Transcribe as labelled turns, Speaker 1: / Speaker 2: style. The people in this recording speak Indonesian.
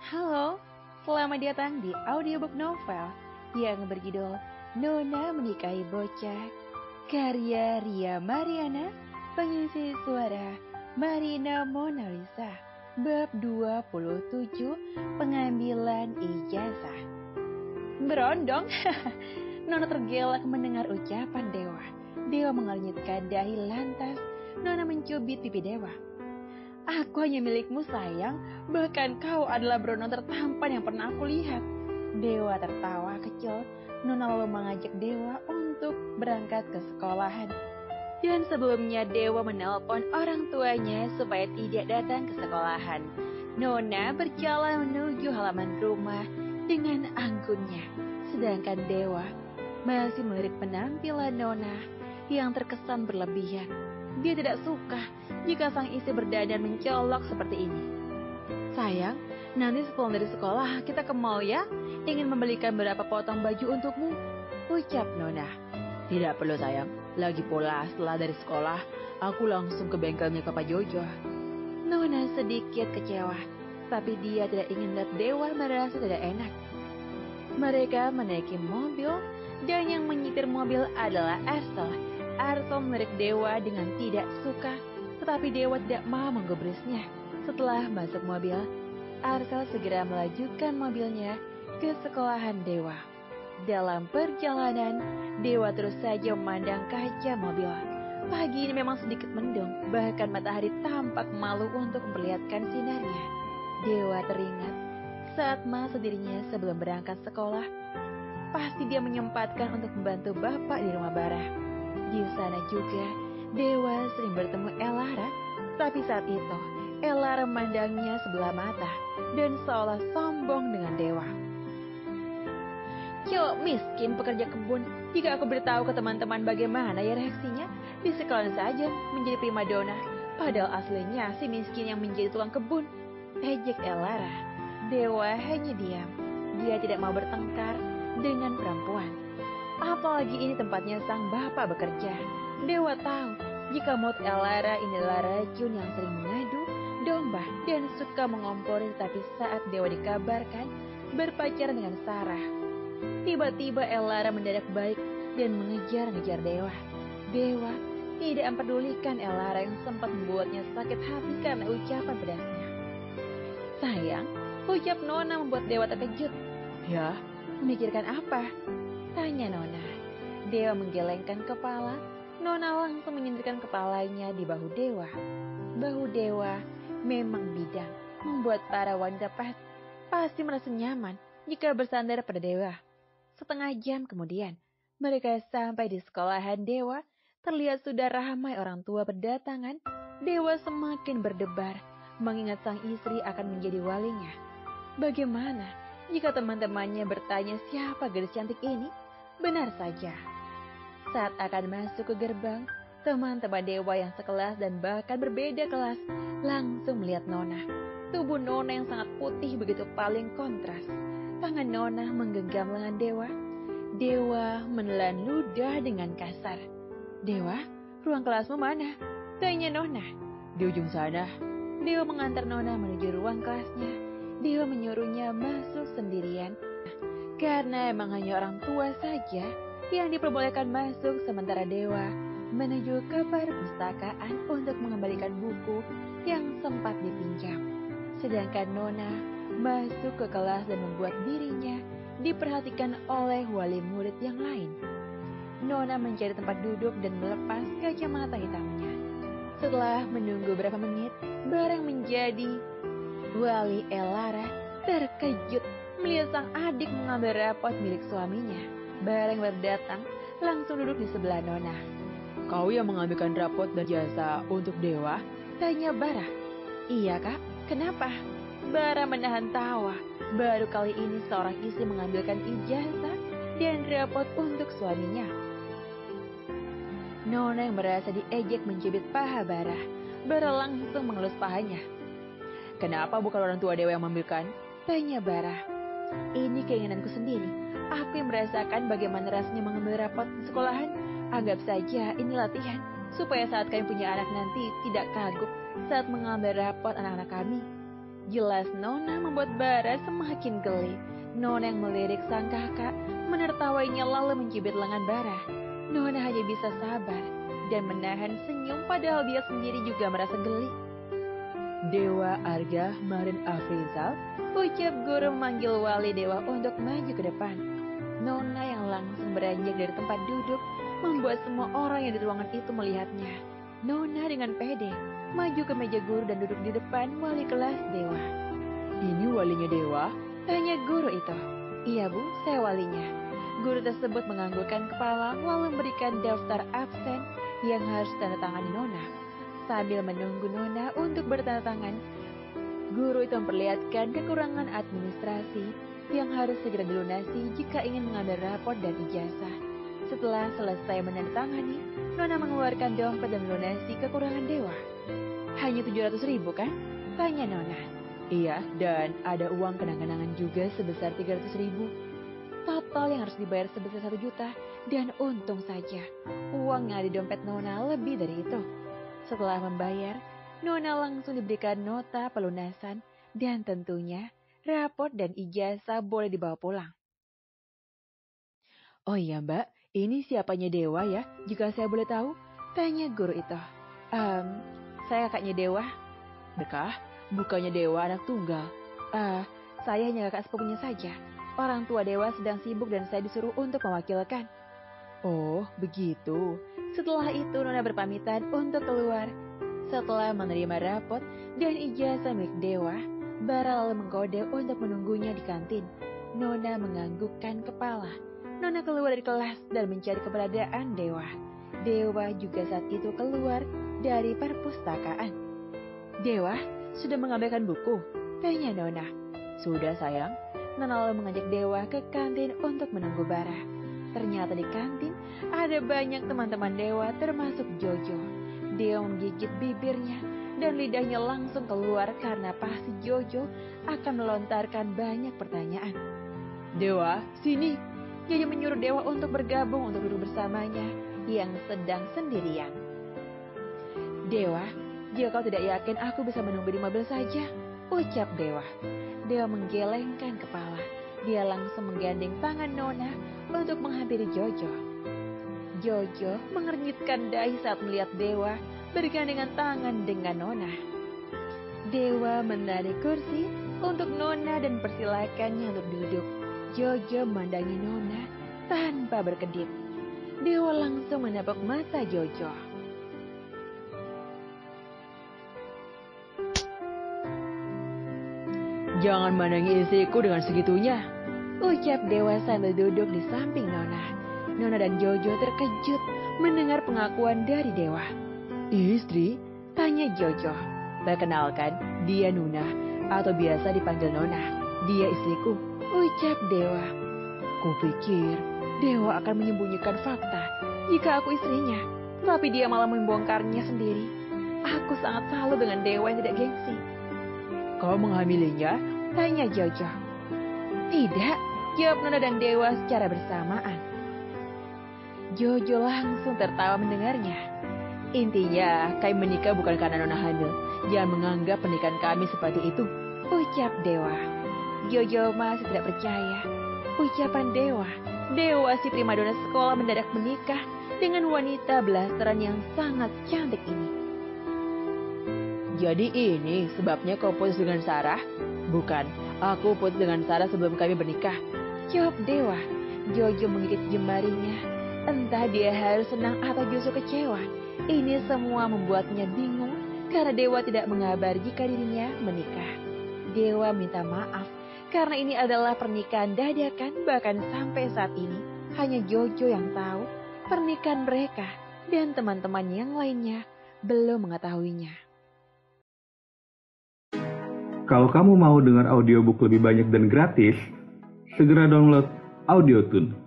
Speaker 1: Halo, selamat datang di audiobook novel yang berjudul Nona Menikahi Bocah, karya Ria Mariana, pengisi suara Marina Mona Lisa, bab 27, pengambilan ijazah. Berondong, Nona tergelak mendengar ucapan Dewa. Dewa mengernyitkan dahi lantas, Nona mencubit pipi Dewa. Aku hanya milikmu sayang, bahkan kau adalah berondong tertampan yang pernah aku lihat. Dewa tertawa kecil, Nona lalu mengajak Dewa untuk berangkat ke sekolahan. Dan sebelumnya Dewa menelpon orang tuanya supaya tidak datang ke sekolahan. Nona berjalan menuju halaman rumah dengan anggunnya, sedangkan Dewa masih melirik penampilan Nona yang terkesan berlebihan. Dia tidak suka jika sang istri berdandan mencolok seperti ini. Sayang, nanti sepulang dari sekolah kita ke mall ya. Ingin membelikan beberapa potong baju untukmu, ucap Nona. Tidak perlu sayang, lagi pula setelah dari sekolah, aku langsung ke bengkelnya Papa Jojo. Nona sedikit kecewa, tapi dia tidak ingin melihat Dewa merasa tidak enak. Mereka menaiki mobil, dan yang menyetir mobil adalah Arsel. Arsel melirik Dewa dengan tidak suka, tetapi Dewa tidak mau menggubrisnya. Setelah masuk mobil, Arsel segera melajukan mobilnya ke sekolahan Dewa. Dalam perjalanan, Dewa terus saja memandang kaca mobil. Pagi ini memang sedikit mendung, bahkan matahari tampak malu untuk memperlihatkan sinarnya. Dewa teringat saat masa dirinya sebelum berangkat sekolah, pasti dia menyempatkan untuk membantu bapak di rumah Bara. Di sana juga, Dewa sering bertemu Elara, tapi saat itu, Elara memandangnya sebelah mata dan seolah sombong dengan Dewa. Cowok miskin pekerja kebun, jika aku beritahu ke teman-teman bagaimana ya reaksinya, di sekolah saja menjadi primadona, padahal aslinya si miskin yang menjadi tukang kebun. Ejek Elara. Dewa hanya diam, dia tidak mau bertengkar dengan perempuan. Apalagi ini tempatnya sang bapak bekerja. Dewa tahu jika mood Elara ini adalah racun yang sering mengadu domba dan suka mengompori, tapi saat Dewa dikabarkan berpacaran dengan Sarah, tiba-tiba Elara mendadak baik dan mengejar-ngejar Dewa. Dewa tidak mempedulikan Elara yang sempat membuatnya sakit hati karena ucapan pedasnya. Sayang, ucap Nona membuat Dewa terkejut. Ya, memikirkan apa? Tanya Nona. Dewa menggelengkan kepala. Nona langsung menyendirkan kepalanya di bahu Dewa. Bahu Dewa memang bidang, membuat para wanita pasti merasa nyaman jika bersandar pada Dewa. Setengah jam kemudian, mereka sampai di sekolahan Dewa. Terlihat sudah ramai orang tua berdatangan. Dewa semakin berdebar, mengingat sang istri akan menjadi walinya. Bagaimana jika teman-temannya bertanya siapa gadis cantik ini? Benar saja. Saat akan masuk ke gerbang, teman-teman Dewa yang sekelas dan bahkan berbeda kelas langsung melihat Nona. Tubuh Nona yang sangat putih begitu paling kontras. Tangan Nona menggenggam lengan Dewa. Dewa menelan ludah dengan kasar. Dewa, ruang kelasmu mana? Tanya Nona. Di ujung sana. Dewa mengantar Nona menuju ruang kelasnya. Dewa menyuruhnya masuk sendirian, karena emang hanya orang tua saja yang diperbolehkan masuk, sementara Dewa menuju ke perpustakaan untuk mengembalikan buku yang sempat dipinjam. Sedangkan Nona masuk ke kelas dan membuat dirinya diperhatikan oleh wali murid yang lain. Nona mencari tempat duduk dan melepas kacamata hitamnya. Setelah menunggu beberapa menit, barang menjadi wali Elara terkejut melihat sang adik mengambil rapot milik suaminya. Bareng berdatang, langsung duduk di sebelah Nona. Kau yang mengambilkan rapot dan jasa untuk Dewa? Tanya Bara. Iya kak, kenapa? Bara menahan tawa. Baru kali ini seorang istri mengambilkan ijazah dan rapot untuk suaminya. Nona yang merasa diejek mencubit paha Bara. Bara langsung mengelus pahanya. Kenapa bukan orang tua Dewa yang mengambilkan? Tanya Bara. Ini keinginanku sendiri. Aku yang merasakan bagaimana rasanya mengambil rapot di sekolahan. Anggap saja ini latihan, supaya saat kami punya anak nanti tidak kagum saat mengambil rapot anak-anak kami. Jelas Nona membuat Bara semakin geli. Nona yang melirik sang kakak, menertawainya lalu mencubit lengan Bara. Nona hanya bisa sabar dan menahan senyum padahal dia sendiri juga merasa geli. Dewa Arga Marin Afrizal, ucap guru memanggil wali dewa untuk maju ke depan. Nona yang langsung beranjak dari tempat duduk membuat semua orang yang di ruangan itu melihatnya. Nona dengan pede maju ke meja guru dan duduk di depan wali kelas dewa. Ini walinya dewa? Tanya guru itu. Iya bu, saya walinya. Guru tersebut menganggukkan kepala lalu memberikan daftar absen yang harus tanda tangani Nona. Sambil menunggu Nona untuk bertanda tangan, guru itu memperlihatkan kekurangan administrasi yang harus segera dilunasi jika ingin mengambil rapor dan ijazah. Setelah selesai menandatangani, Nona mengeluarkan dompet dan melunasi kekurangan dewa. Hanya 700.000 kan? Tanya Nona. Iya, dan ada uang kenang-kenangan juga sebesar 300.000. Total yang harus dibayar sebesar 1 juta, dan untung saja uang yang ada di dompet Nona lebih dari itu. Setelah membayar, Nona langsung diberikan nota pelunasan dan tentunya raport dan ijazah boleh dibawa pulang. Oh iya mbak, ini siapanya Dewa ya, jika saya boleh tahu? Tanya guru itu. Saya kakaknya Dewa. Bekah, bukannya Dewa anak tunggal. Saya hanya kakak sepupunya saja. Orang tua Dewa sedang sibuk dan saya disuruh untuk mewakilkan. Oh, begitu. Setelah itu Nona berpamitan untuk keluar. Setelah menerima rapot dan ijazah milik Dewa, Bara lalu menggoda untuk menunggunya di kantin. Nona menganggukkan kepala. Nona keluar dari kelas dan mencari keberadaan Dewa. Dewa juga saat itu keluar dari perpustakaan. Dewa, sudah mengambilkan buku? Tanya Nona. Sudah sayang. Nona lalu mengajak Dewa ke kantin untuk menunggu Bara. Ternyata di kantin ada banyak teman-teman Dewa termasuk Jojo. Dewa menggigit bibirnya dan lidahnya langsung keluar karena pasti Jojo akan melontarkan banyak pertanyaan. Dewa, sini. Jojo menyuruh Dewa untuk bergabung untuk duduk bersamanya yang sedang sendirian. Dewa, jika kau tidak yakin aku bisa menunggu di mobil saja, ucap Dewa. Dewa menggelengkan kepala. Dia langsung menggandeng tangan Nona untuk menghampiri Jojo. Jojo mengernyitkan dahi saat melihat Dewa bergandengan tangan dengan Nona. Dewa menarik kursi untuk Nona dan persilakannya untuk duduk. Jojo memandangi Nona tanpa berkedip. Dewa langsung menepuk mata Jojo. Jangan mandangi istriku dengan segitunya, ucap Dewa sambil duduk di samping Nona. Nona dan Jojo terkejut mendengar pengakuan dari Dewa. Istri? Tanya Jojo. Perkenalkan, dia Nuna, atau biasa dipanggil Nona. Dia istriku, ucap Dewa. Kupikir Dewa akan menyembunyikan fakta jika aku istrinya, tapi dia malah membongkarnya sendiri. Aku sangat salut dengan Dewa yang tidak gengsi. Kau menghamilinya? Tanya Jojo. Tidak, jawab Nona dan Dewa secara bersamaan. Jojo langsung tertawa mendengarnya. Intinya, kami menikah bukan karena Nona hamil. Jangan menganggap pernikahan kami seperti itu, ucap Dewa. Jojo masih tidak percaya. Ucapan Dewa. Dewa si primadona sekolah mendadak menikah dengan wanita blasteran yang sangat cantik ini. Jadi ini sebabnya kau putus dengan Sarah? Bukan, aku putus dengan Sarah sebelum kami bernikah, jawab Dewa. Jojo menggigit jemarinya. Entah dia harus senang atau justru kecewa. Ini semua membuatnya bingung karena Dewa tidak mengabar jika dirinya menikah. Dewa minta maaf karena ini adalah pernikahan dadakan, bahkan sampai saat ini hanya Jojo yang tahu pernikahan mereka dan teman-teman yang lainnya belum mengetahuinya.
Speaker 2: Kalau kamu mau dengar audiobook lebih banyak dan gratis, segera download Audiotune.